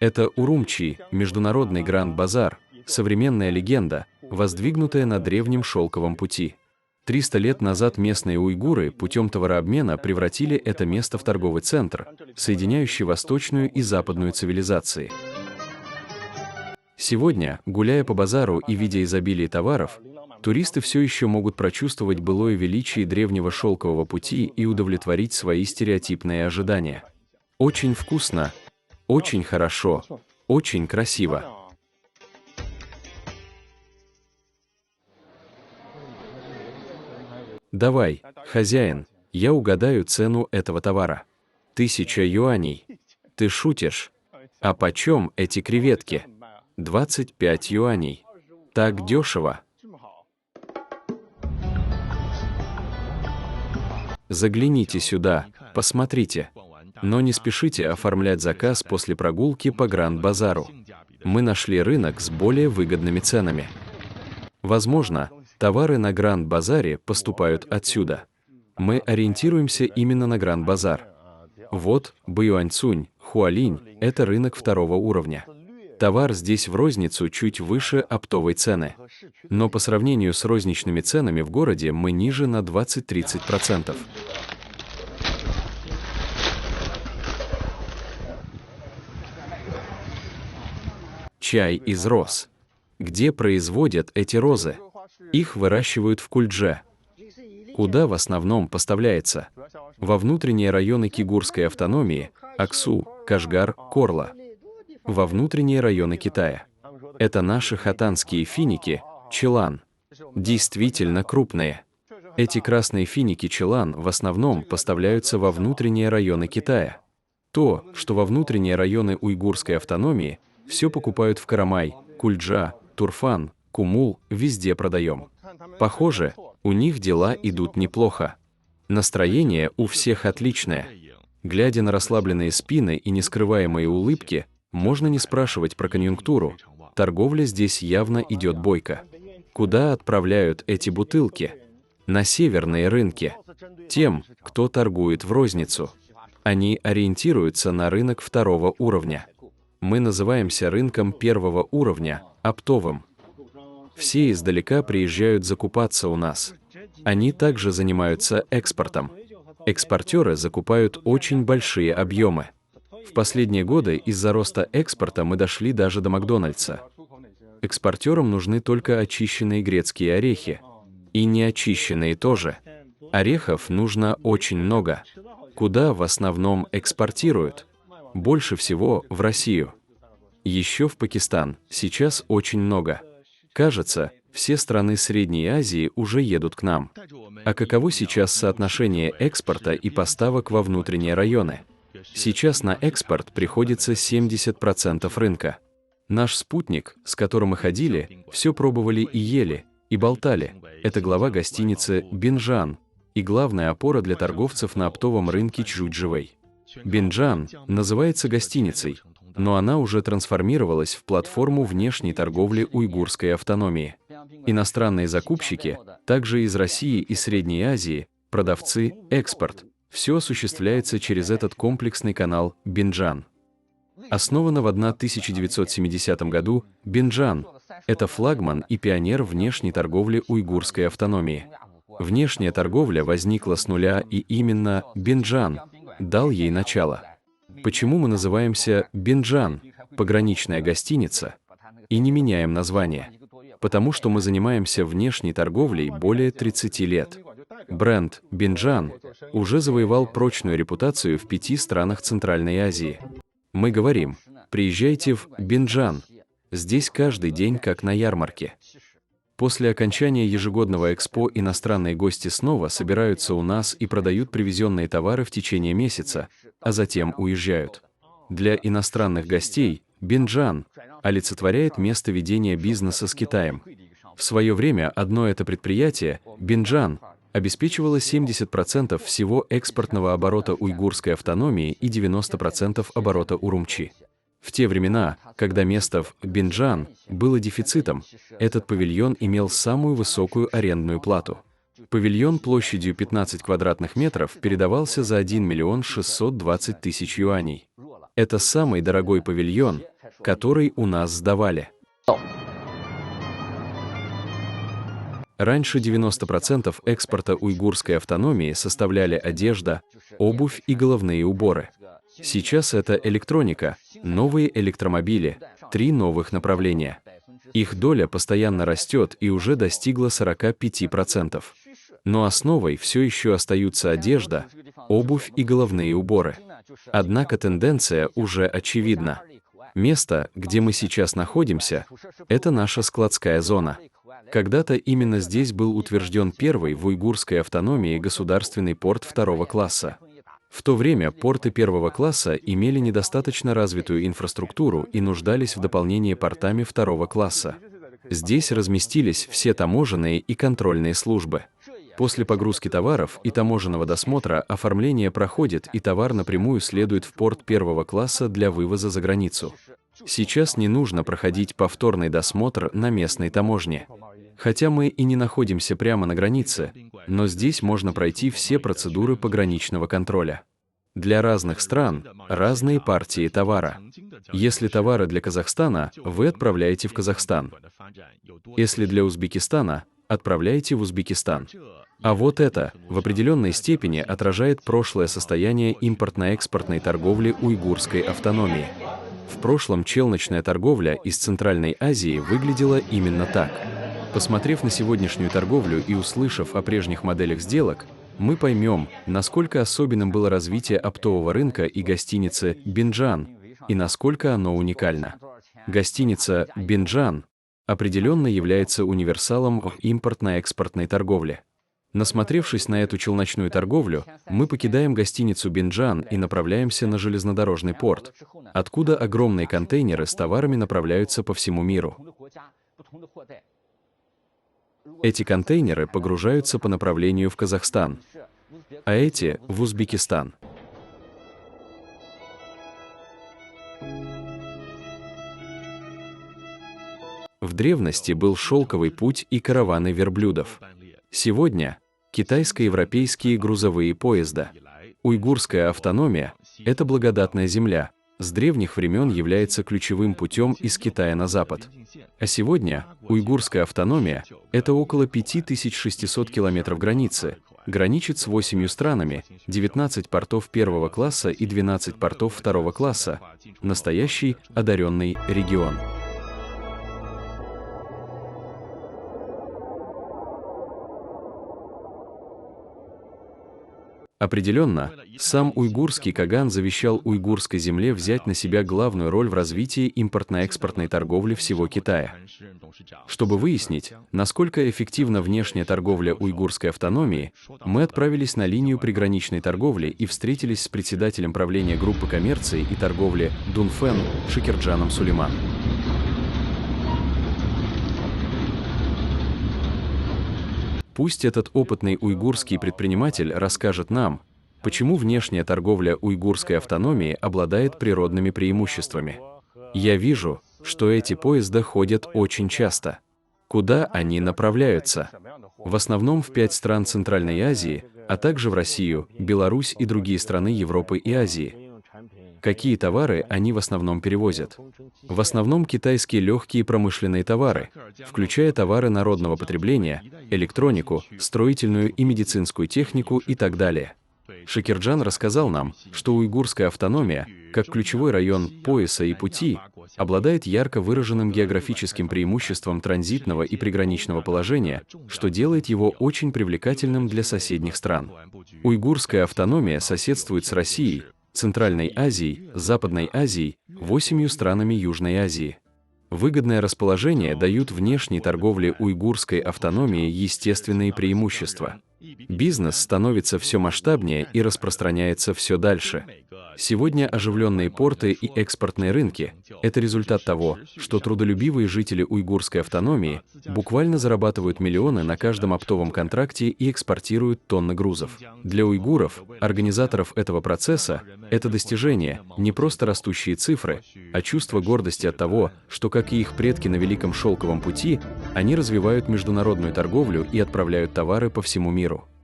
Это Урумчи, международный Гранд-базар, современная легенда, воздвигнутая на древнем шелковом пути. 300 лет назад местные уйгуры путем товарообмена превратили это место в торговый центр, соединяющий восточную и западную цивилизации. Сегодня, гуляя по базару и видя изобилие товаров, туристы все еще могут прочувствовать былое величие древнего шелкового пути и удовлетворить свои стереотипные ожидания. Очень вкусно, очень хорошо, очень красиво. Давай, хозяин, я угадаю цену этого товара. 1000 юаней. Ты шутишь? А почем эти креветки? 25 юаней. Так дешево. Загляните сюда, посмотрите. Но не спешите оформлять заказ после прогулки по Гранд-базару. Мы нашли рынок с более выгодными ценами. Возможно, товары на Гранд-базаре поступают отсюда. Мы ориентируемся именно на Гранд-базар. Вот Бэюаньцунь, Хуалинь – это рынок второго уровня. Товар здесь в розницу чуть выше оптовой цены. Но по сравнению с розничными ценами в городе мы ниже на 20–30%. Чай из роз. Где производят эти розы? Их выращивают в Кульдже. Куда в основном поставляется? Во внутренние районы Кигурской автономии, Аксу, Кашгар, Корла. Во внутренние районы Китая. Это наши хотанские финики, челан. Действительно крупные. Эти красные финики челан в основном поставляются во внутренние районы Китая. То, что во внутренние районы уйгурской автономии, все покупают в Карамай, Кульджа, Турфан, Кумул, везде продаем. Похоже, у них дела идут неплохо. Настроение у всех отличное. Глядя на расслабленные спины и нескрываемые улыбки, можно не спрашивать про конъюнктуру. Торговля здесь явно идет бойко. Куда отправляют эти бутылки? На северные рынки. Тем, кто торгует в розницу. Они ориентируются на рынок второго уровня. Мы называемся рынком первого уровня, оптовым. Все издалека приезжают закупаться у нас. Они также занимаются экспортом. Экспортеры закупают очень большие объемы. В последние годы из-за роста экспорта мы дошли даже до Макдональдса. Экспортерам нужны только очищенные грецкие орехи. И неочищенные тоже. Орехов нужно очень много. Куда в основном экспортируют? Больше всего в Россию. Еще в Пакистан, сейчас очень много. Кажется, все страны Средней Азии уже едут к нам. А каково сейчас соотношение экспорта и поставок во внутренние районы? Сейчас на экспорт приходится 70% рынка. Наш спутник, с которым мы ходили, все пробовали и ели, и болтали. Это глава гостиницы «Бинджан» и главная опора для торговцев на оптовом рынке Чжучживэй. Бинджан называется гостиницей, но она уже трансформировалась в платформу внешней торговли уйгурской автономии. Иностранные закупщики, также из России и Средней Азии, продавцы, экспорт. Все осуществляется через этот комплексный канал Бинджан. Основана в 1970 году, Бинджан – это флагман и пионер внешней торговли уйгурской автономии. Внешняя торговля возникла с нуля, и именно Бинджан дал ей начало. Почему мы называемся Бинджан, пограничная гостиница, и не меняем название? Потому что мы занимаемся внешней торговлей более 30 лет. Бренд Бинджан уже завоевал прочную репутацию в 5 странах Центральной Азии. Мы говорим, приезжайте в Бинджан, здесь каждый день как на ярмарке. После окончания ежегодного экспо иностранные гости снова собираются у нас и продают привезенные товары в течение месяца, а затем уезжают. Для иностранных гостей Бинджан олицетворяет место ведения бизнеса с Китаем. В свое время одно это предприятие, Бинджан, обеспечивало 70% всего экспортного оборота уйгурской автономии и 90% оборота Урумчи. В те времена, когда место в Бинджан было дефицитом, этот павильон имел самую высокую арендную плату. Павильон площадью 15 квадратных метров передавался за 1 620 000 юаней. Это самый дорогой павильон, который у нас сдавали. Раньше 90% экспорта уйгурской автономии составляли одежда, обувь и головные уборы. Сейчас это электроника, новые электромобили, 3 новых направления. Их доля постоянно растет и уже достигла 45%. Но основой все еще остаются одежда, обувь и головные уборы. Однако тенденция уже очевидна. Место, где мы сейчас находимся, это наша складская зона. Когда-то именно здесь был утвержден первый в уйгурской автономии государственный порт 2-го класса. В то время порты 1-го класса имели недостаточно развитую инфраструктуру и нуждались в дополнении портами 2-го класса. Здесь разместились все таможенные и контрольные службы. После погрузки товаров и таможенного досмотра оформление проходит, и товар напрямую следует в порт 1-го класса для вывоза за границу. Сейчас не нужно проходить повторный досмотр на местной таможне. Хотя мы и не находимся прямо на границе, но здесь можно пройти все процедуры пограничного контроля. Для разных стран разные партии товара. Если товары для Казахстана, вы отправляете в Казахстан. Если для Узбекистана, отправляете в Узбекистан. А вот это в определенной степени отражает прошлое состояние импортно-экспортной торговли уйгурской автономии. В прошлом челночная торговля из Центральной Азии выглядела именно так. Посмотрев на сегодняшнюю торговлю и услышав о прежних моделях сделок, мы поймем, насколько особенным было развитие оптового рынка и гостиницы «Бинджан», и насколько оно уникально. Гостиница «Бинджан» определенно является универсалом в импортно-экспортной торговле. Насмотревшись на эту челночную торговлю, мы покидаем гостиницу «Бинджан» и направляемся на железнодорожный порт, откуда огромные контейнеры с товарами направляются по всему миру. Эти контейнеры погружаются по направлению в Казахстан, а эти — в Узбекистан. В древности был шелковый путь и караваны верблюдов. Сегодня — китайско-европейские грузовые поезда. Уйгурская автономия — это благодатная земля, с древних времен является ключевым путем из Китая на запад. А сегодня уйгурская автономия — это около 5600 километров границы, граничит с 8 странами, 19 портов 1-го класса и 12 портов 2-го класса, настоящий одаренный регион. Определенно, сам уйгурский Каган завещал уйгурской земле взять на себя главную роль в развитии импортно-экспортной торговли всего Китая. Чтобы выяснить, насколько эффективна внешняя торговля уйгурской автономии, мы отправились на линию приграничной торговли и встретились с председателем правления группы коммерции и торговли Дунфэн Шакирджаном Сулейман. Пусть этот опытный уйгурский предприниматель расскажет нам, почему внешняя торговля уйгурской автономии обладает природными преимуществами. Я вижу, что эти поезда ходят очень часто. Куда они направляются? В основном в 5 стран Центральной Азии, а также в Россию, Беларусь и другие страны Европы и Азии. Какие товары они в основном перевозят? В основном китайские легкие промышленные товары, включая товары народного потребления, электронику, строительную и медицинскую технику и так далее. Шакирджан рассказал нам, что уйгурская автономия, как ключевой район пояса и пути, обладает ярко выраженным географическим преимуществом транзитного и приграничного положения, что делает его очень привлекательным для соседних стран. Уйгурская автономия соседствует с Россией, Центральной Азией, Западной Азией, 8 странами Южной Азии. Выгодное расположение дают внешней торговле уйгурской автономии естественные преимущества. Бизнес становится все масштабнее и распространяется все дальше. Сегодня оживленные порты и экспортные рынки — это результат того, что трудолюбивые жители уйгурской автономии буквально зарабатывают миллионы на каждом оптовом контракте и экспортируют тонны грузов. Для уйгуров, организаторов этого процесса, это достижение — не просто растущие цифры, а чувство гордости от того, что, как и их предки на Великом Шелковом пути, они развивают международную торговлю и отправляют товары по всему миру.